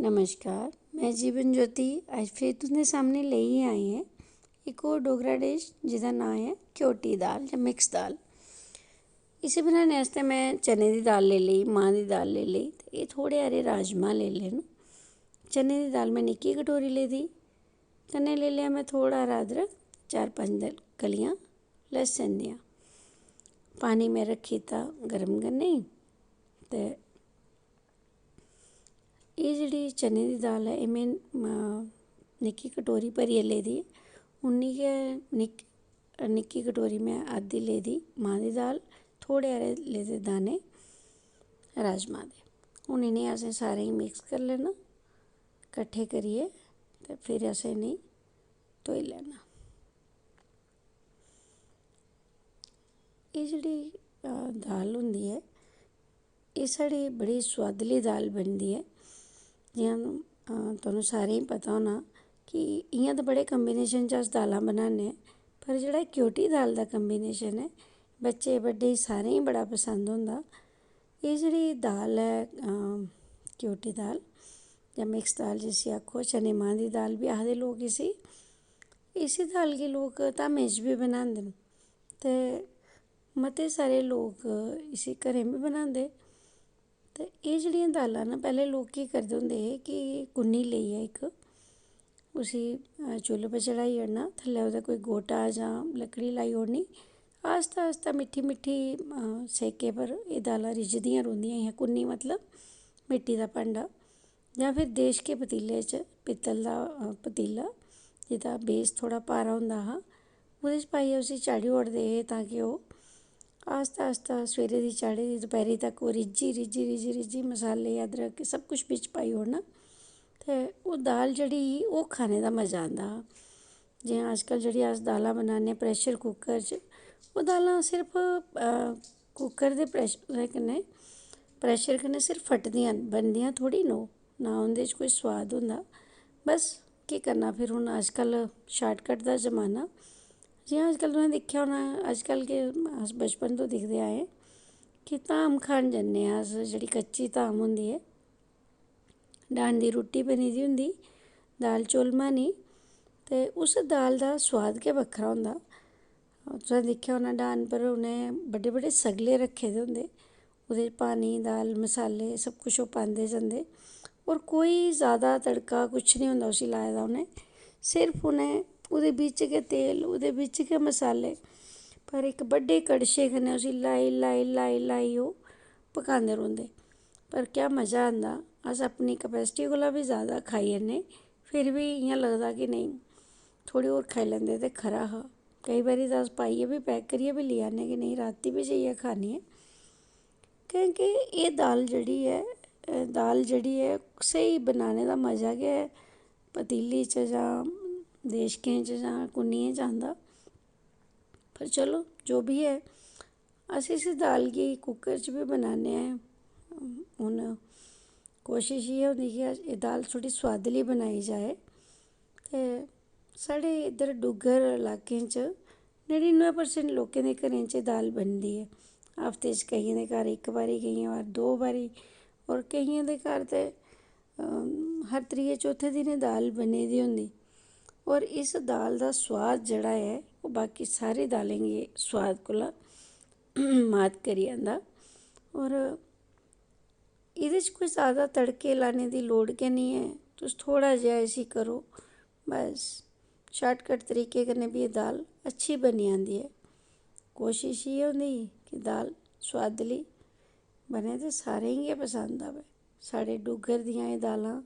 नमस्कार, मैं जीवन ज्योति अज फिर तुंदे सामने लेइयै आई हैं एक होर डोगरा डिश जिसदा नाम है क्योटी दाल या मिक्स दाल। इसे बनाने आस्तै मैं चने दी दाल ले ली, मांह् दी दाल ले ली ते एह् थोड़े हारे राजमांह् ले ले न। चने दी दाल में निक्की कटोरी लेदी, कन्नै ले लिया मैं थोड़ा हारा अदरक, 4-5 कलियां लहसन दियां। पानी में रखी दित्ता गर्म करने गी ते एह् जेह्ड़ी चने दी दाल ऐ एह् में निक्की कटोरी भरियै लेदी, उन्नी गै निक्की कटोरी में अद्धी लेदी मांह् दी दाल, थोड़े हारे लेदे दाने राजमांह् दे। हून इ'नें असें सारें गी मिक्स करी लैना कट्ठे करियै ते फिर असें इ'नेंगी धोई लैना। एह् जेह्ड़ी दाल होंदी ऐ एह् साढ़ी बड़ी सोआदली दाल बनदी ऐ। जियां तुहानूं सारें गी पता होना कि इ'यां ते बड़े कम्बीनेशन च अस दालां बनाने पर जेह्ड़ा क्योटी दाल दा कम्बीनेशन ऐ बच्चे बड्डे सारें गी बड़ा पसंद होंदा। एह् जेह्ड़ी दाल ऐ क्योटी दाल जां मिक्स दाल जिसी आखो, चने मांह् दी दाल बी आखदे लोग इसी दाल गी लोग धामें च बी बनांदे न ते मते सारे लोग इसी घरें बी बनांदे। ते एह् जेह्ड़ियां दालां न पैह्लें लोग केह् करदे होंदे हे कि कुन्नी लेइयै इक उसी चुल्ल पर चढ़ाई ओड़ना, थल्लै ओह्दा कोई गोटा जां लकड़ी लाई ओड़नी, आस्ता आस्ता मिट्ठी मिट्ठी सेके पर एह् दालां रिझदियां रौंह्दियां हियां। कुन्नी मतलब मिट्टी दा भांडा जां फिर देश के पतीले च, पित्तल दा पतीला जेह्दा बेस थोह्ड़ा भारा होंदा हा, ओह्दे च पाइयै उसी चाढ़ी ओड़दे हे ताकि ओह् आस्ता आस्ता सवेरे दी चाढ़ी दी दपैह्री तक ओह् रिज्झी मसाले अदरक सब कुछ बिच्च पाई ओड़ना ते ओह् दाल जेह्ड़ी ही ओह् खाने दा मज़ा आंदा हा। जियां अज्जकल जेह्ड़ी अस दालां बनाने प्रैशर कुकर च, ओह् दालां सिर्फ कुकर दे प्रैशर कन्नै सिर्फ फटदियां न, बनदियां थोह्ड़ी न ना उं'दे च कोई सोआद होंदा। बस केह् करना फिर हून अज्जकल शार्टकट दा जमाना, जियां अज्जकल तुसें दिक्खेआ होना अज्जकल के अस बचपन तो दिखदे आए कि धाम खान जन्ने आं अस, जेह्ड़ी कच्ची धाम होंदी ऐ, डांड दी रुट्टी बनी दी होंदी, दाल चौल म्हानी ते उस दाल दा सोआद गै बक्खरा होंदा। तुसें दिक्खेआ होना डांड पर उ'नें बड्डे बड्डे सगले रक्खे दे होंदे, ओह्दे च पानी दाल मसाले सब कुछ ओह् पांदे जंदे होर कोई जादा तड़का कुछ निं होंदा उसी लाए दा उ'नें, सिर्फ उ'नें ओह्दे बिच्च गै तेल, ओह्दे बिच्च गै मसाले पर इक बड्डे कड़छे कन्नै उसी लाई ओह् पकांदे रौंह्दे। पर क्या मज़ा आंदा, अस अपनी कैपेसिटी कोला बी जादा खाई जन्ने फिर बी इ'यां लगदा कि नेईं थोह्ड़ी होर खाई लैंदे ते खरा हा। केईं बारी ते अस पाइयै बी पैक करियै बी लेई आन्ने कि नेईं रातीं बी जाइयै खानी ऐ। क्योंकि एह् दाल जेह्ड़ी ऐ स्हेई बनाने दा मज़ा गै पतीली च जां देचकें च जां कुन्नियें च आंदा। पर चलो जो बी ऐ, अस इस दाल गी कुकर च बी बनाने आं। हून कोशिश इ'यै होंदी कि एह् दाल थोह्ड़ी सोआदली बनाई जाए ते साढ़े इद्धर डुग्गर इलाकें च 99% लोकें दे घरें च एह् दाल बनदी ऐ। हफ्ते च केइयें दे घर इक बारी, केइयें बार 2 बारी होर केइयें दे घर ते हर त्रिये चौथे दिन एह् दाल बनी दी होंदी। होर इस दाल दा सोआद जेह्ड़ा ऐ ओह् बाकी सारी दालें गी सोआद कोला मात करी जंदा। होर एह्दे च कोई जादा तड़के लाने दी लोड़ गै निं ऐ, तुस थोह्ड़ा जेहा इसी करो बस शार्टकट तरीके कन्नै बी एह् दाल अच्छी बनी जंदी ऐ। कोशिश इ'यै होंदी कि दाल सोआदली बने ते सारें गी गै पसंद आवे। साढ़े डुग्गर दियां एह् दालां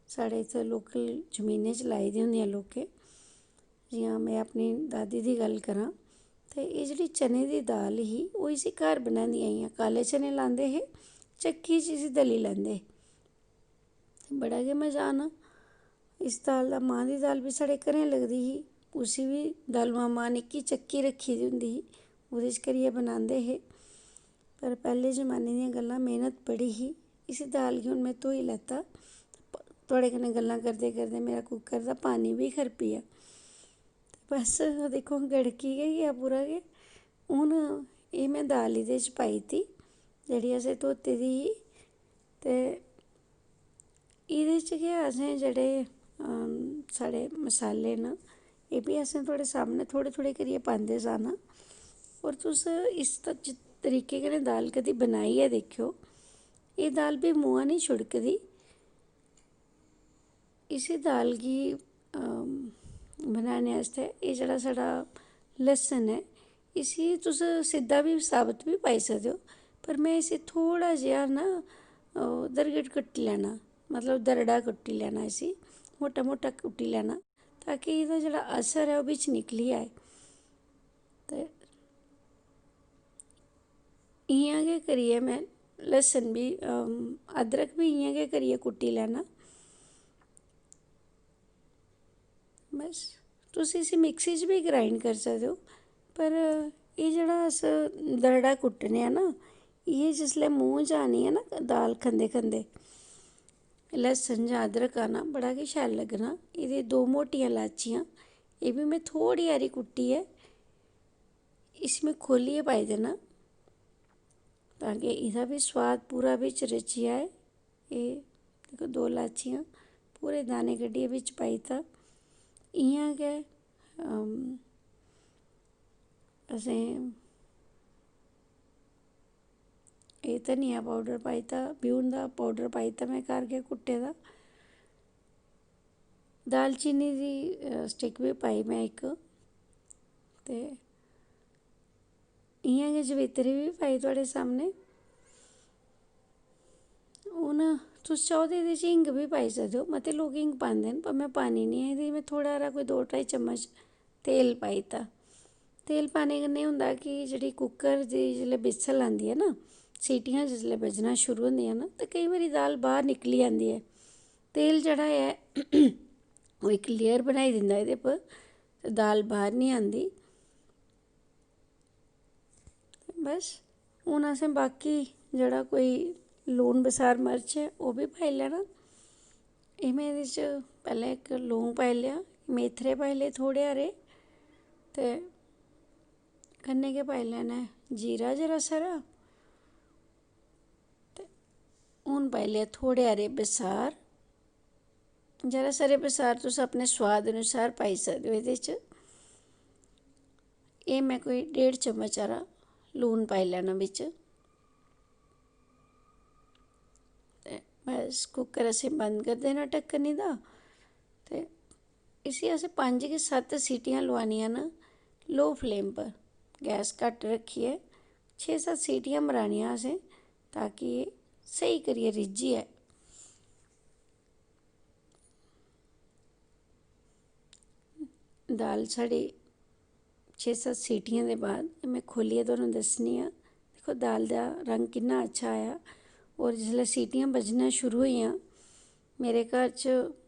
साढ़े इत्थें लोकल जमीनें च लाई दियां होंदियां लोकें। जियां में अपनी दादी दी गल्ल करां ते एह् जेह्ड़ी चने दी दाल ही ओह् इसी घर बनांदियां हियां। काले चने लांदे हे, चक्की च इसी दली लैंदे हे ते बड़ा गै मज़ा आना। इस दाल दा मांह् दी दाल बी साढ़े घरें लगदी ही, उसी बी दालमां मां निक्की चक्की रक्खी दी होंदी ही, ओह्दे च करियै बनांदे हे। पर पैह्ले जमाने दियां गल्लां, मेह्नत बड़ी ही। इस दाल गी हून में धोई लैत्ता, तोआड़े कन्नै गल्लां करदे करदे मेरा कुकर दा पानी बी खरकी गेआ। बस दिक्खो गड़की गै गेआ पूरा गै। हून एह् में दाल एह्दे च पाई दित्ती जेह्ड़ी असें धोती दी ही ते एह्दे एह्दे च गै असें जेह्ड़े साढ़े मसाले न एह् बी असें थुआढ़े सामनै थोह्ड़े थोह्ड़े करियै पांदे जाना। और तुस इस तरीके कन्नै दाल कदें बनाइयै दिक्खेओ। एह् दाल भी मुहां नहीं छुड़कदी। इसी दाल गी बनाने आस्तै एह् जेह्ड़ा साढ़ा लस्सन ऐ इसी तुस सिद्धा बी साबत बी पाई सकदे हो, पर में इसी थोह्ड़ा जेहा ना दरगट कट्टी लैना, मतलब दरड़ा कट्टी लैना, इसी मोटा मोटा कुट्टी लैना ताकि एह्दा जेह्ड़ा असर ऐ ओह् बिच्च निकली जाए। ते इ'यां गै करियै में लस्सन बी अदरक बी इ'यां गै करियै कुट्टी लैना। बस तुस इसी मिक्सी च बी ग्राइंड करी सकदे हो, पर एह् जेह्ड़ा अस दरड़ा कुट्टने आं ना, एह् जिसलै मूंह च आनी ऐ ना दाल खंदे खंदे लस्सन जां अदरक आना बड़ा गै शैल लग्गना। एह्दे 2 मोटियां लाचियां एह् बी में थोह्ड़ी हारी कुट्टियै इसी में खोह्लियै पाई देना ताकि एह्दा बी सोआद पूरा बिच्च रची जाए। एह् दिक्खो 2 लाचियां पूरे दाने कड्ढियै बिच्च पाई दित्ता। इ'यां गै असें एह् धनिया पाउडर पाई दित्ता, ब्यून दा पाउडर पाई दित्ता में घर गै कुट्टे दा। दाल चीनी दी स्टिक बी पाई में इक, ते इ'यां गै जवित्री बी पाई थुआढ़े सामनै। हून तुस चाहो ते एह्दे च हिंग बी पाई सकदे हो, मते लोग हिंग पांदे न पर में पानी निं ऐ एह्दे च में थोह्ड़ा हारा कोई 2-2.5 चम्मच तेल पाई दित्ता। तेल पाने कन्नै एह् होंदा कि जेह्ड़ी कुकर दी जिसलै बिसल आंदी ऐ ना, सीटियां जिसलै बज्जना शुरू होंदियां न ते केईं बारी दाल बाह्र निकली जंदी ऐ। तेल जेह्ड़ा ऐ ओह् इक लेयर बनाई दिंदा एह्दे पर ते दाल बाह्र निं आंदी। बस हून असें बाकी जेह्ड़ा कोई लून बसार मर्च ऐ ओह् बी पाई लैना। एह् में एह्दे च पैह्लें इक लौंग पाई लेआ, मेथरे पाई ले थोह्ड़े हारे, ते कन्नै गै पाई लैना जीरा जरा सारा, ते हून पाई लेआ थोह्ड़े हारे बसार। जरा सारे बसार तुस अपने सोआद अनुसार पाई सकदे हो एह्दे च। एह् में कोई 1.5 चम्मच हारा लून पाई लैना बिच्च, ते बस कुकर असें बंद करी देना ढक्कन एह्दा, ते इसी असें 5 गी 7 सीटियां लोआनियां न लो फ्लेम पर। गैस घट्ट रक्खियै 6-7 सीटियां मरानियां असें ताकि एह् स्हेई करियै रिज्झी जाए। दाल साढ़ी 6-7 सीटियें दे बाद में खोह्लियै तुहानूं दस्सनी आं। दिक्खो दाल दा रंग किन्ना अच्छा आया, होर जिसलै सीटियां बज्जना शुरू होइयां मेरे घर च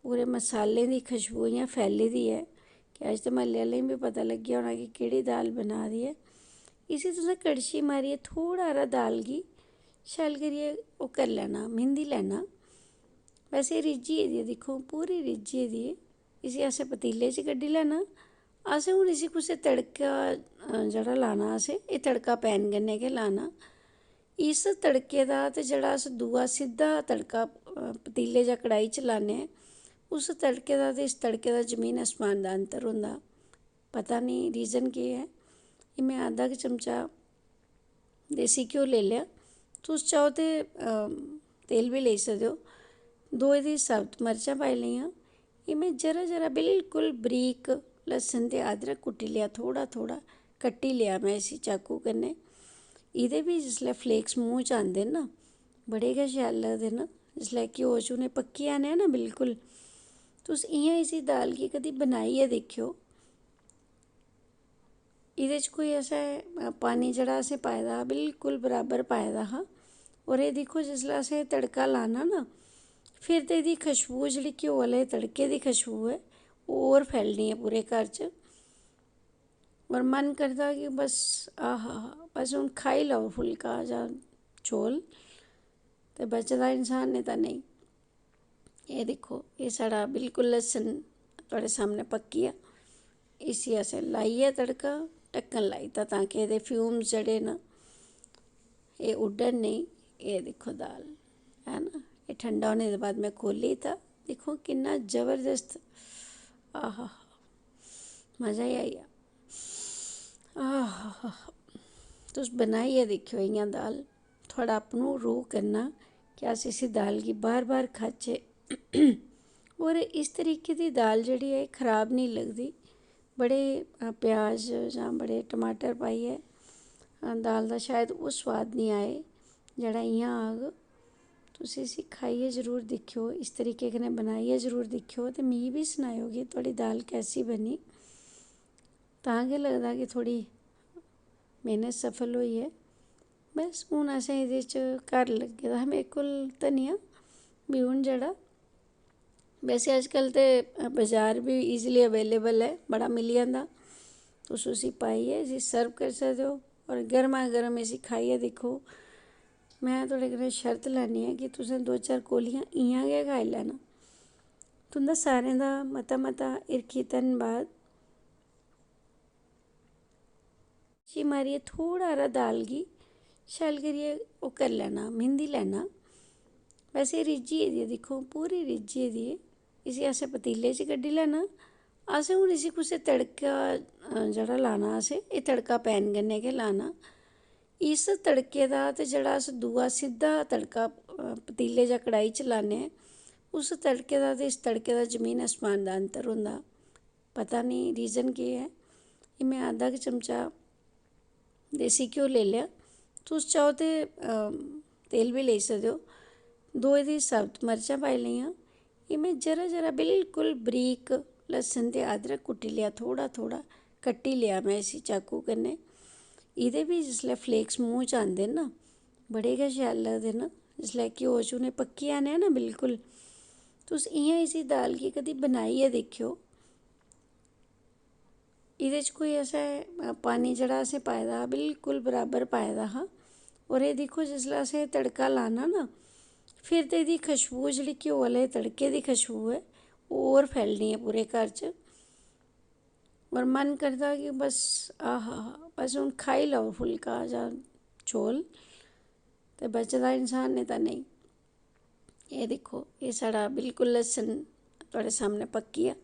पूरे मसालें दी खुशबू इ'यां फैली दी ऐ कि अज्ज ते म्हल्ले आह्लें गी बी पता लग्गी गेआ होना कि केह्ड़ी दाल बना दी ऐ। इसी तुसें कड़छी मारियै थोह्ड़ा हारा दाल गी शैल करियै ओह् करी लैना, मिंदी लैना। वैसे एह् रिज्झी गेदी ऐ, दिक्खो पूरी रिज्झी गेदी ऐ। इसी असें पतीले च कड्ढी लैना। असें हून इसी कुसै तड़का जेह्ड़ा लाना असें एह् तड़का पैन कन्नै गै लाना। इस तड़के दा ते जेह्ड़ा अस दूआ सिद्धा तड़का पतीले जां कड़ाही च लान्ने आं उस तड़के दा ते इस तड़के दा जमीन आसमान दा अंतर होंदा। पता निं रीज़न केह् ऐ। एह् में अद्धा क चमचा देसी घ्यो लेई लेआ, तुस चाहो ते तेल बी लेई सकदे हो। 2 एह्दी साबत मर्चां पाई लेइयां। एह् में जरा जरा बिल्कुल बरीक लस्सन ते अदरक कुट्टी लेआ, थोह्ड़ा थोह्ड़ा कट्टी लेआ में इसी चाकू कन्नै। एह्दे बी जिसलै फ्लेक्स मूंह च आंदे न बड़े गै शैल लगदे न। जिसलै घ्यो च उ'नें पक्की जाने ना बिल्कुल, तुस इ'यां इसी दाल गी कदें बनाइयै दिक्खेओ। एह्दे च कोई असें पानी जेह्ड़ा असें पाए दा हा बिल्कुल बराबर पाए दा हा। होर एह् दिक्खो जिसलै असें तड़का लाना ना फिर ते एह्दी खुशबू जेह्ड़ी घ्यो आह्ले तड़के दी खुशबू ऐ ओह् होर फैलनी ऐ पूरे घर च। होर मन करदा कि बस आहा हा बस हून खाई लैओ फुल्का जां चौल, ते बचदा इंसान ने तां नेईं। एह् दिक्खो एह् साढ़ा बिल्कुल लस्सन तुआढ़े सामनै पक्की गेआ। इसी असें लाइयै तड़का ढक्कन लाई दित्ता ताकि एह्दे फ्यूम्स जेह्ड़े न एह् उड्डन नेईं। एह् दिक्खो दाल है ना, एह् ठंडा होने दे बाद में खोह्ल्ली दित्ता देखो कितना जबरदस्त। आहा, मज़ा ही आई आहा। तुस बनाइए दिक्खो इ'यां दाल, थोड़ा अपनों रूह करना कि अस इसी दाल गी बार बार खाचे। और इस तरीके दी दाल जेह्ड़ी है खराब नहीं लगदी। बड़े प्याज जां बड़े टमाटर पाइयै दाल दा शायद ओह् स्वाद नहीं आए जेह्ड़ा इ'यां आग। तुस इसी खाइयै ज़रूर दिक्खेओ, इस तरीके कन्नै बनाइयै ज़रूर दिक्खेओ ते मिगी बी सनाएओ कि थुआढ़ी दाल कैसी बनी। तां गै लगदा कि थोह्ड़ी मेहनत सफल होई ऐ। बस हून असें एह्दे च घर लग्गे दा हा मेरे कोल धनिया ब्यून जेह्ड़ा, वैसे अज्जकल ते बाजार भी ईजली अवेलेबल है, बड़ा मिली जंदा। तुस उसी पाइयै इसी सर्व करी सकदे हो और गर्मा गर्म इसी खाइयै दिक्खो। मैं थुआढ़े कन्नै शर्त लान्नी आं कि तुसें 2-4 कोलियां इ'यां गै खाई लैना। तुं'दा सारें दा मता मता हिरखी धन्नबाद। ची मारियै थोह्ड़ा हारा दाल गी शैल करियै ओह् करी लैना, मिंदी लैना। वैसे रिज्झी गेदी ऐ, दिक्खो पूरी रिज्झी गेदी ऐ। इसी असें पतीले च कड्ढी लैना। असें हून इसी कुसै तड़का जेह्ड़ा लाना असें एह् तड़का पैन कन्नै गै लाना। इस तड़के दा ते जेह्ड़ा अस दूआ सिद्धा तड़का पतीले जां कड़ाही च लान्ने उस तड़के दा ते इस तड़के दा जमीन आसमान दा अंतर होंदा। पता नहीं रीज़न केह् ऐ। एह् में अद्धा क चमचा देसी घ्यो लेई लेआ। तुस चाहो ते तेल बी लेई सकदे हो। 2 एह्दी साबत मर्चां पाई लेइयां। एह् में जरा जरा बिल्कुल बरीक लसन ते अदरक कुट्टी लेआ, थोह्ड़ा थोह्ड़ा कट्टी लेआ में इसी चाकू कन्नै। एह्दे बी जिसलै फ्लेक्स मूंह च आंदे न बड़े गै शैल लगदे न। जिसलै घ्यो च उ'नें पक्की जाने ना बिल्कुल, तुस इ'यां इसी दाल गी कदी बनाइयै दिक्खेओ। एह्दे च कोई असें पानी जेह्ड़ा असें पाए दा हा बिल्कुल बराबर पाए दा हा। और एह् दिक्खो जिसलै असें तड़का लाना ना फिर ते एह्दी खुशबू जेह्ड़ी घ्यो आह्ले तड़के दी खुशबू ऐ ओह् होर फैलनी ऐ पूरे घर च। और मन करदा कि बस आहा बस हून खाई लैओ फुल्का जां चौल ते बचदा इंसान ने तां नेईं। एह् दिक्खो एह् साढ़ा बिल्कुल लसन थुआढ़े सामनै पक्की गेआ।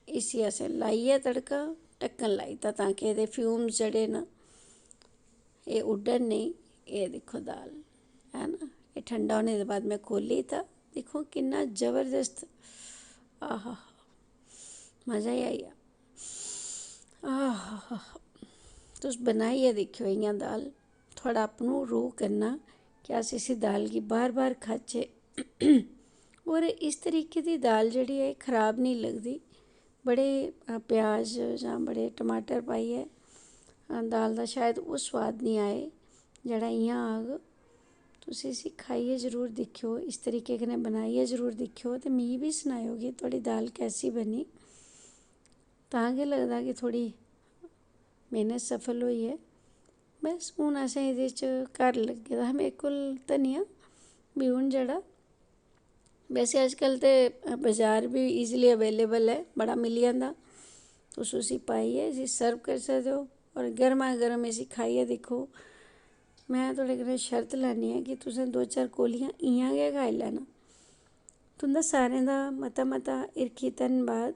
इसी असें लाइयै तड़का ढक्कन लाई दित्ता तां कि एह्दे फ्यूम्स जेह्ड़े न एह् उड्डन नेईं। एह् दिक्खो दाल है ना, एह् ठंडा होने दे बाद में खोह्ल्ली दित्ता। दिक्खो किन्ना जबरदस्त। आहा, मज़ा ही आई गेआ। आहा, तुस बनाइयै दिक्खेओ इ'यां दाल, थोड़ा अपनों रूह करना कि अस इसी दाल गी बार बार खाचे। और इस तरीके दी दाल जेह्ड़ी ऐ खराब नहीं लगदी। बड़े प्याज जां बड़े टमाटर पाइयै दाल दा शायद ओह् स्वाद नहीं आए जेह्ड़ा इ'यां आग। तुस इसी खाइयै ज़रूर दिक्खेओ, इस तरीके कन्नै बनाइयै ज़रूर दिक्खेओ ते मिगी बी सनाएओ कि थुआढ़ी दाल कैसी बनी। तां गै लगदा कि थोह्ड़ी मेहनत सफल होई ऐ। बस हून असें एह्दे च घर लग्गे दा हा मेरे कोल धनिया ब्यून जेह्ड़ा, वैसे अज्जकल ते बाजार भी ईजली अवेलेबल है, बड़ा मिली जंदा। तुस उसी पाइयै इसी सर्व करी सकदे हो और गर्मा गर्म इसी खाइयै दिक्खो। मैं थुआढ़े कन्नै शर्त लान्नी आं कि तुसें 2-4 कोलियां इ'यां गै खाई लैना। तुं'दा सारें दा मता मता हिरखी धन्नबाद।